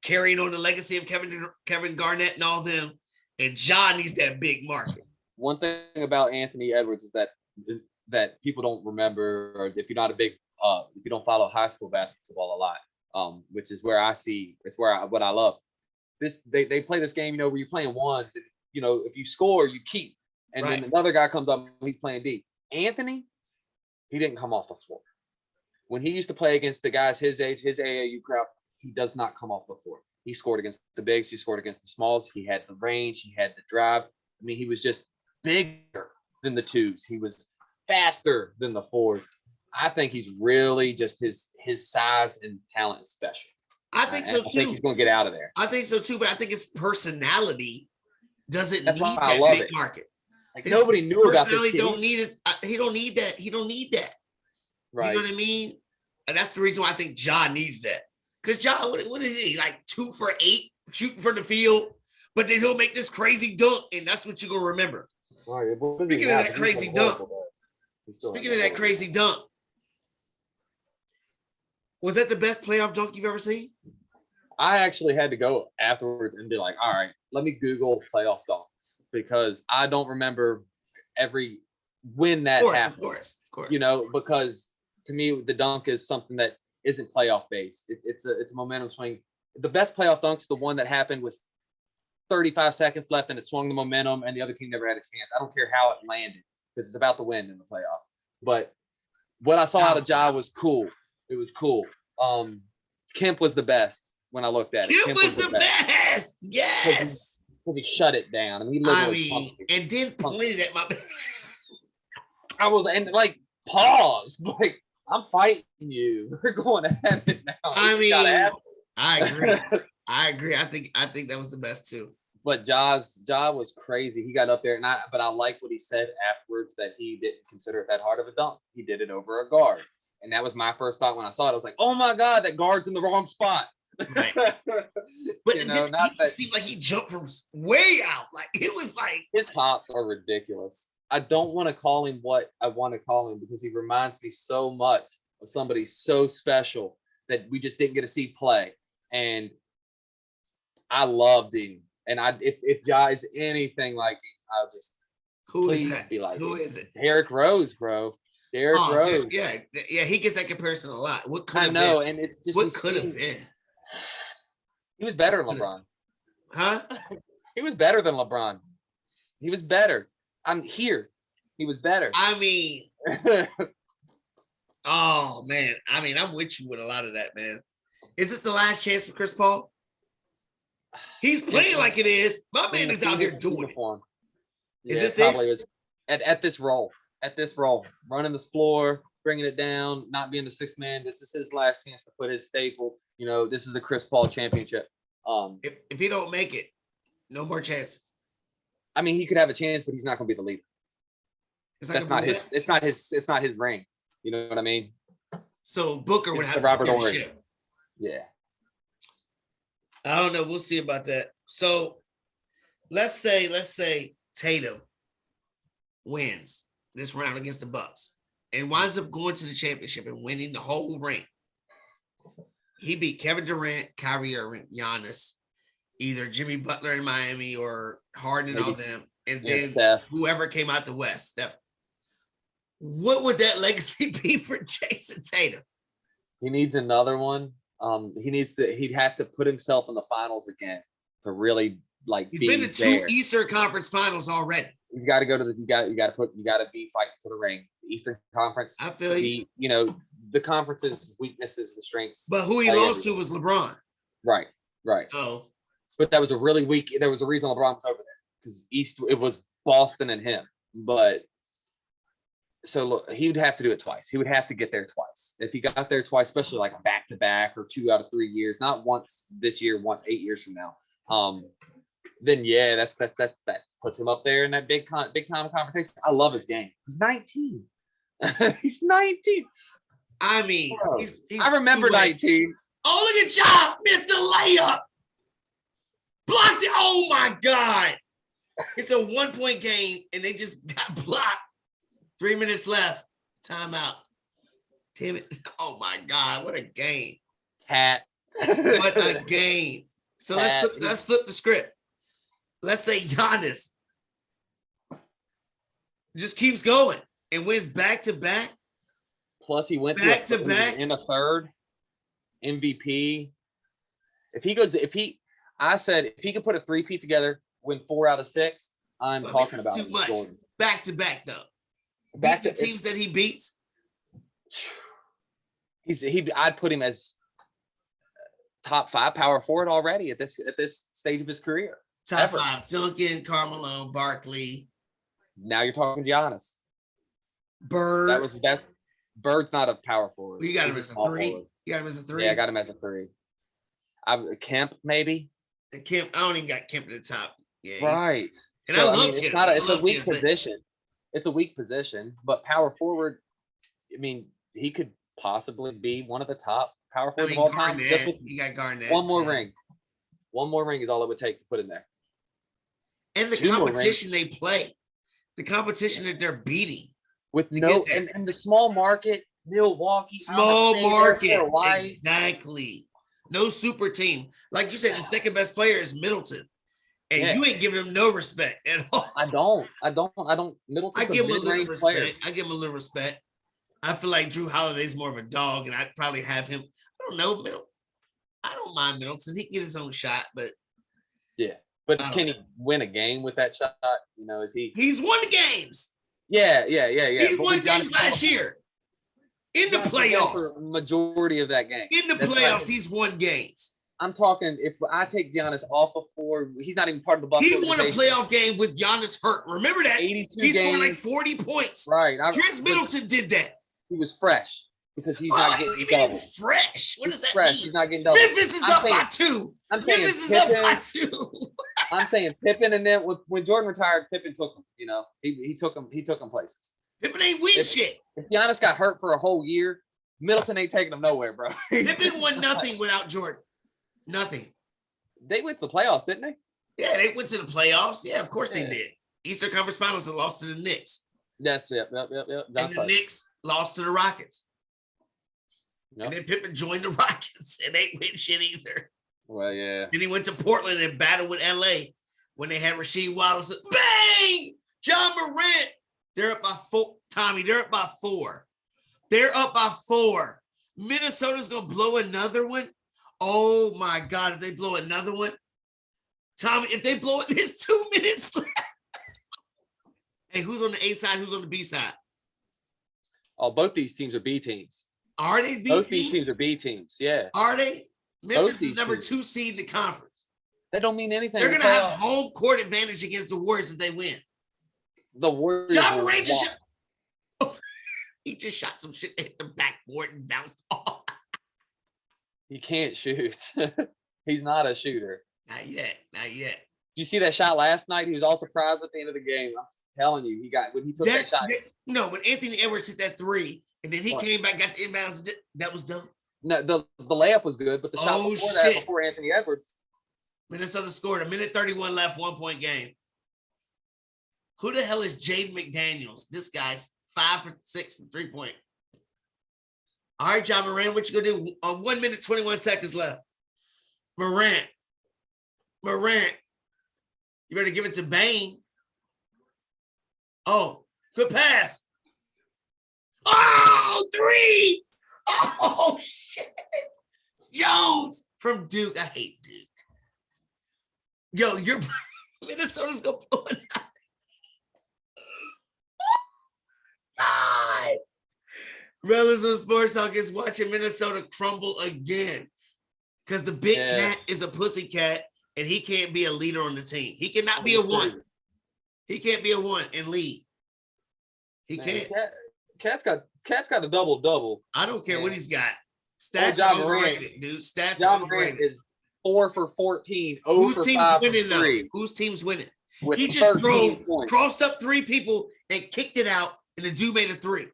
carrying on the legacy of Kevin Garnett and all them. And Ja needs that big market. One thing about Anthony Edwards is that people don't remember, or if you're not if you don't follow high school basketball a lot, which is where what I love. They play this game, where you're playing ones, and if you score, you keep, and then another guy comes up, and he's playing D. Anthony, he didn't come off the floor. When he used to play against the guys his age, his AAU crowd, he does not come off the floor. He scored against the bigs. He scored against the smalls. He had the range. He had the drive. I mean, he was just bigger than the twos. He was faster than the fours. I think he's really just his size and talent is special. I think so too. I think he's going to get out of there. I think so too, but I think his personality doesn't need that big market. Like nobody knew about this kid. He don't need that. He don't need that. Right. You know what I mean? And that's the reason why I think Ja needs that. Because Ja, what is he? Like 2 for 8 shooting from the field, but then he'll make this crazy dunk, and that's what you're gonna remember. Right. Speaking of that crazy dunk. Was that the best playoff dunk you've ever seen? I actually had to go afterwards and be like, all right, let me Google playoff dunks, because I don't remember when that happened. Of course. Because to me, the dunk is something that isn't playoff based. It's a momentum swing. The best playoff dunk's the one that happened with 35 seconds left and it swung the momentum and the other team never had a chance. I don't care how it landed, because it's about the win in the playoff. But what I saw out of Ja was cool. It was cool. Kemp was the best when I looked at it. Kemp was the best. Yes. Because he shut it down. And he literally and then pointed at my I was paused. I'm fighting you. We're going at it now. I mean, I agree. I agree. I think that was the best too. But Ja was crazy. He got up there, but I like what he said afterwards, that he didn't consider it that hard of a dunk. He did it over a guard, and that was my first thought when I saw it. I was like, "Oh my God, that guard's in the wrong spot." Right. But it seemed like he jumped from way out. Like it was like his hops are ridiculous. I don't want to call him what I want to call him because he reminds me so much of somebody so special that we just didn't get to see play. And I loved him. And if Ja is anything like him, I'll just please be like, who is it? Derrick Rose, bro. Derrick Rose. Dude, yeah, he gets that comparison a lot. What could have been? I know, and it's just what could have been. He was better than LeBron. Huh? He was better than LeBron. He was better. I'm here. He was better. I mean, oh man. I mean, I'm with you with a lot of that, man. Is this the last chance for Chris Paul? He's playing like it is. My man is out here doing it. Is this probably it? At this role, running this floor, bringing it down, not being the sixth man. This is his last chance to put his staple. You know, this is the Chris Paul championship. If he don't make it, no more chances. I mean, he could have a chance, but he's not going to be the leader. That's not his. It's not his. It's not his ring. You know what I mean? So Booker would have Robert Ory. Yeah. I don't know. We'll see about that. So let's say Tatum wins this round against the Bucks and winds up going to the championship and winning the whole ring. He beat Kevin Durant, Kyrie Irving, Giannis, either Jimmy Butler in Miami or Harden and all them, and then Steph. Whoever came out the West, Steph. What would that legacy be for Jason Tatum? He needs another one. He'd have to put himself in the finals again to really He's been to two Eastern Conference Finals already. He's got to go to you got to be fighting for the ring. The Eastern Conference. I feel you know, the conference's weaknesses, the strengths. But who he lost to was LeBron. Right. Oh. But that was a really weak. There was a reason LeBron was over there because it was Boston and him. But so look, he would have to do it twice. He would have to get there twice. If he got there twice, especially like a back-to-back or 2 out of 3 years, not once this year, once 8 years from now. Then yeah, that puts him up there in that big time conversation. I love his game. He's 19. He's 19. I mean, I remember 19. Oh, look at y'all, missed the layup. Blocked it. Oh my God. It's a 1-point game, and they just got blocked. 3 minutes left. Timeout. Damn it. Oh my God. What a game. Cat. What a game. So let's flip the script. Let's say Giannis just keeps going and wins back-to-back. Plus he went back-to-back in a third MVP. If he could put a three-peat together, win 4 out of 6, I'm talking about too much. Jordan. Back-to-back though. Back to teams that he beats. I'd put him as top 5 power forward already at this stage of his career. Top 5: Duncan, Carmelo, Barkley. Now you're talking Giannis. Bird. Bird's not a power forward. Well, you got him as a 3. Forward. You got him as a 3. Yeah, I got him as a 3. Kemp maybe. Kemp. I don't even got Kemp at the top. Yeah. Right. And I love Kemp. It's a weak position. It's a weak position, but power forward. I mean, he could possibly be one of the top power forwards of all time. You got Garnett. One more ring. One more ring is all it would take to put in there. And the competition they play, the competition that they're beating. With and the small market, Milwaukee. Small market. Exactly. No super team. Like you said, the second best player is Middleton. And you ain't giving him no respect at all. I don't. Middleton's I give him a little respect. I give him a little respect. I feel like Drew Holiday's more of a dog, and I'd probably have him. I don't know. I don't mind Middleton. He can get his own shot, but yeah. But can he win a game with that shot? You know, is he? He's won games. Yeah. He won games last year in the playoffs. For majority of that game. In the playoffs, he's won games. I'm talking. If I take Giannis off of 4, he's not even part of the Bucks. He won a playoff game with Giannis hurt. Remember that? 82 he games. scored like 40 points. Right. Chris Middleton did that. He was fresh. because he's not getting double. It's fresh. What does that fresh. mean? He's not getting double. Memphis is up by 2. I'm saying Memphis is Pippen, up by 2. I'm saying Pippen, and then when Jordan retired, Pippen took him. You know, he took him places. Pippen ain't win shit. If Giannis got hurt for a whole year, Middleton ain't taking him nowhere, bro. Pippen won nothing without Jordan. Nothing. They went to the playoffs, didn't they? Yeah, they went to the playoffs. Yeah, of course they did. Eastern Conference Finals and lost to the Knicks. That's it. Yep. And the Knicks lost to the Rockets. Yep. And then Pippen joined the Rockets, and they win shit either. Well, yeah. Then he went to Portland and battled with LA when they had Rasheed Wallace. Bang! John Morant. They're up by 4. Tommy, they're up by 4. They're up by 4. Minnesota's going to blow another one. Oh, my God. If they blow another one. Tommy, if they blow it, there's 2 minutes left. Hey, who's on the A side? Who's on the B side? Oh, both these teams are B teams. Are they B teams? Both these teams are B teams, yeah. Are they? Memphis is number 2 seed in the conference. That don't mean anything. They're going to have home court advantage against the Warriors if they win. The Warriors. John Morant he just shot some shit that hit the backboard and bounced off. He can't shoot. He's not a shooter. Not yet. Not yet. Did you see that shot last night? He was all surprised at the end of the game. I'm telling you, when he took that shot. No, when Anthony Edwards hit that 3, and then he came back, got the inbounds, that was dumb. No, the layup was good, but the shot before Anthony Edwards. Minnesota scored 1:31 left, 1-point game. Who the hell is Jaden McDaniels? This guy's 5 for 6 from 3-point. All right, John Morant, what you gonna do? 1 minute, 21 seconds left. Morant. You better give it to Bane. Oh, good pass. Oh, 3. Oh, shit. Jones from Duke. I hate Duke. Yo, Minnesota's going to blow it out. God. Rellism Sports Talk is watching Minnesota crumble again because the big cat is a pussy cat and he can't be a leader on the team. He cannot be a 1. He can't be a 1 and lead. He can't. Cat's got a double-double. I don't care what he's got. Stats are overrated, dude. Stats are overrated. Is 4 for 14. Whose team's 5 winning though? Whose team's winning? With he just crossed up 3 people and kicked it out, and the dude made a 3.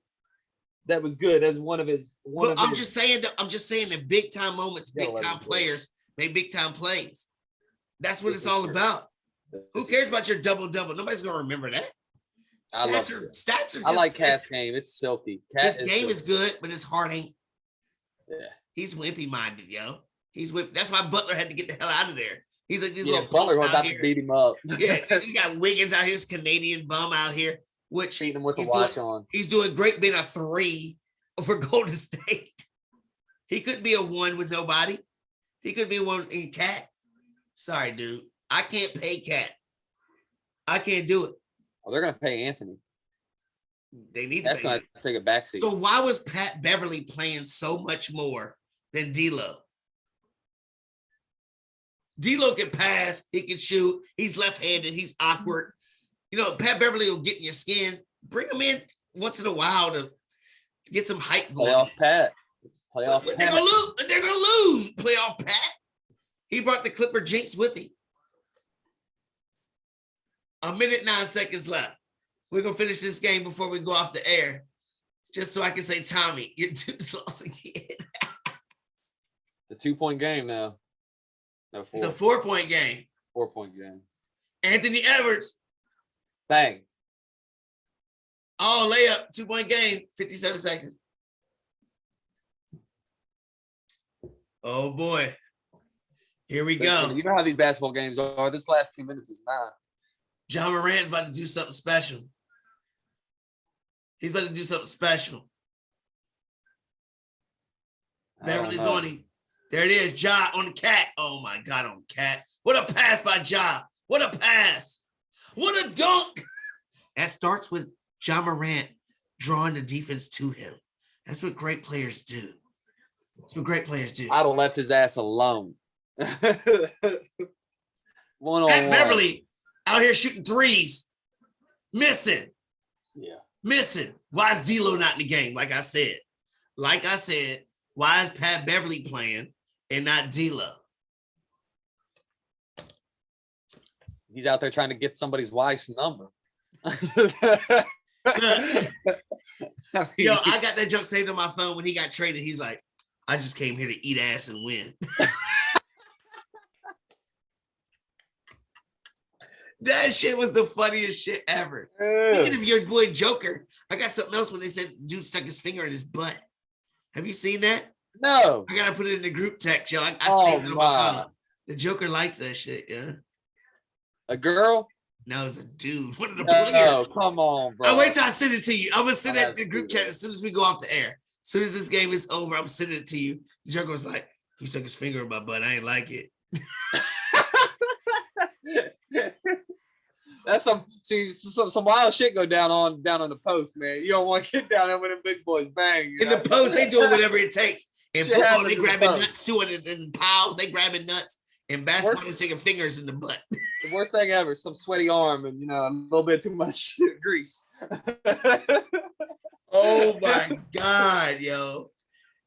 That was good. That's one of his. I'm just saying that big time moments, big time players make big time plays. That's what it's all about. Who cares about your double-double? Nobody's gonna remember that. Stats are. I like Cat's game. It's silky. His game is good, but his heart ain't. Yeah. He's wimpy minded, yo. He's wimpy. That's why Butler had to get the hell out of there. He's like these little Butler was about to beat him up. Yeah, you got Wiggins out here, this Canadian bum out here, which beating him with the watch on. He's doing great being a 3 for Golden State. He couldn't be a 1 with nobody. He could be a 1 in Cat. Sorry, dude. I can't pay Cat. I can't do it. Well, they're gonna pay Anthony. They need to pay him. Take a backseat. So why was Pat Beverly playing so much more than D'Lo? D'Lo can pass, he can shoot, he's left-handed, he's awkward. You know, Pat Beverly will get in your skin. Bring him in once in a while to get some hype going. Playoff Pat. Playoff Pat. They're gonna lose. Playoff Pat. He brought the Clipper jinx with him. 1 minute, 9 seconds left. We're gonna finish this game before we go off the air. Just so I can say, Tommy, your Duke's lost again. It's a 2-point game now. No, 4. It's a 4-point game. 4-point game. Anthony Edwards. Bang. Oh, layup. 2-point game. 57 seconds. Oh, boy. Here we go. You know how these basketball games are. This last 2 minutes is 9. John Morant's about to do something special. He's about to do something special. Beverly's on him. There it is. Ja on the Cat. Oh, my God, on Cat. What a pass by Ja. What a pass. What a dunk. That starts with John Morant drawing the defense to him. That's what great players do. That's what great players do. I'd have left his ass alone. One-on-one. Pat Beverly out here shooting threes. Missing. Yeah. Missing. Why is D'Lo not in the game, like I said? like I said, why is Pat Beverly playing and not D'Lo? He's out there trying to get somebody's wife's number. Yo, I got that joke saved on my phone when he got traded. He's like, I just came here to eat ass and win. That shit was the funniest shit ever. Speaking of your boy Joker, I got something else when they said dude stuck his finger in his butt. Have you seen that? No. I gotta put it in the group text, yo. I saved it on my phone. The Joker likes that shit, yeah. A girl? No, it's a dude. One of the players. Oh, come on, bro. I'll wait till I send it to you. I'm gonna send it in the group chat as soon as we go off the air. As soon as this game is over, I'm sending it to you. The Joker was like, he stuck his finger in my butt. I ain't like it. That's some wild shit go down on the post, man. You don't want to get down there when the big boys bang. In the post, they doing whatever it takes. In football, they grabbing nuts too, and in piles, they grabbing nuts. In basketball, they sticking fingers in the butt. The worst thing ever, some sweaty arm and a little bit too much grease. Oh my God, yo.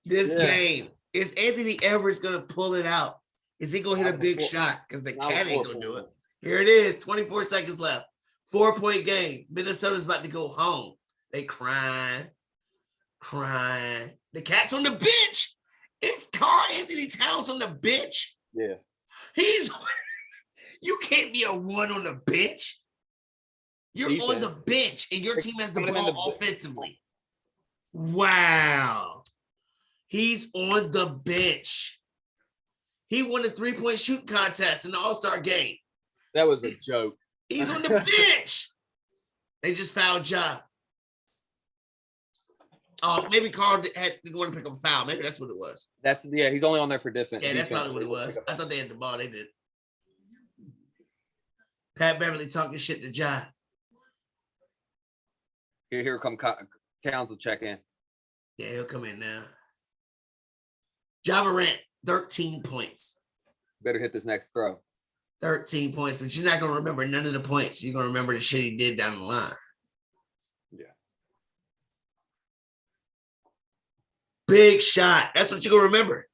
This game. Is Anthony Edwards gonna pull it out? Is he gonna hit a big shot? Because the cat ain't gonna do it. Here it is, 24 seconds left. 4-point game. Minnesota's about to go home. They crying. The cat's on the bench. It's Karl Anthony Towns on the bench. Yeah. You can't be a one on the bench. You're on the bench, and your team has the ball offensively. Wow. He's on the bench. He won the 3-point shooting contest in the All-Star game. That was a joke. He's on the bench. They just fouled Ja. Oh, maybe Karl didn't want to pick up a foul. Maybe that's what it was. He's only on there for defense. Yeah, that's probably what it was. I thought they had the ball. They did. Pat Beverly talking shit to Ja. Here come Towns will check in. Yeah, he'll come in now. Ja Morant, 13 points. Better hit this next throw. 13 points, but you're not going to remember none of the points. You're going to remember the shit he did down the line. Yeah. Big shot. That's what you're going to remember.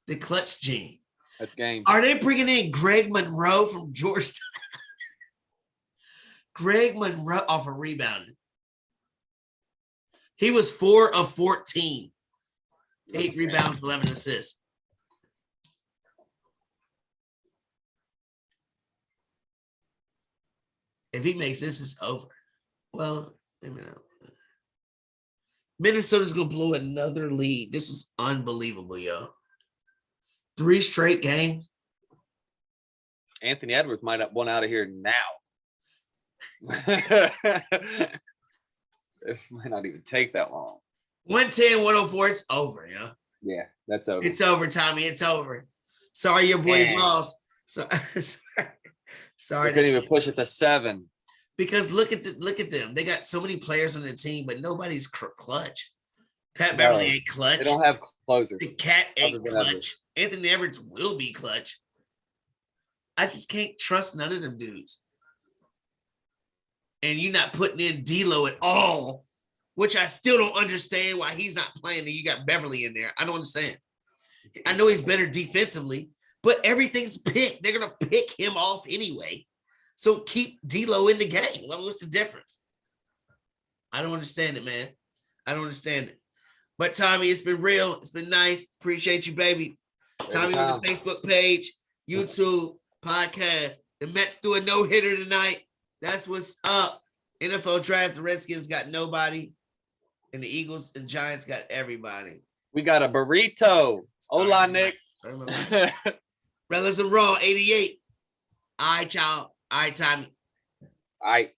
The clutch gene. That's game. Are they bringing in Greg Monroe from Georgetown? Greg Monroe off a rebounding. He was 4 of 14. 8 rebounds, 11 assists. If he makes this, it's over. Well, Minnesota's going to blow another lead. This is unbelievable, yo. 3 straight games. Anthony Edwards might have won out of here now. It might not even take that long. 110-104. It's over, yo. Yeah, that's over. It's over, Tommy. It's over. Sorry, your boys lost. Sorry. They couldn't even push it to 7. Because look at them. They got so many players on the team, but nobody's clutch. Pat Beverly ain't clutch. They don't have closers. The cat ain't clutch. Anthony Edwards will be clutch. I just can't trust none of them dudes. And you're not putting in D'Lo at all, which I still don't understand why he's not playing. And you got Beverly in there. I don't understand. I know he's better defensively, but everything's picked. They're going to pick him off anyway. So keep D'Lo in the game. Well, what's the difference? I don't understand it, man. I don't understand it. But Tommy, it's been real. It's been nice. Appreciate you, baby. Tommy on the Facebook page, YouTube, podcast. The Mets do a no-hitter tonight. That's what's up. NFL draft, the Redskins got nobody. And the Eagles and Giants got everybody. We got a burrito. Hola, Nick. Rellism Raw 88. All right, y'all. All right, Tommy. All right.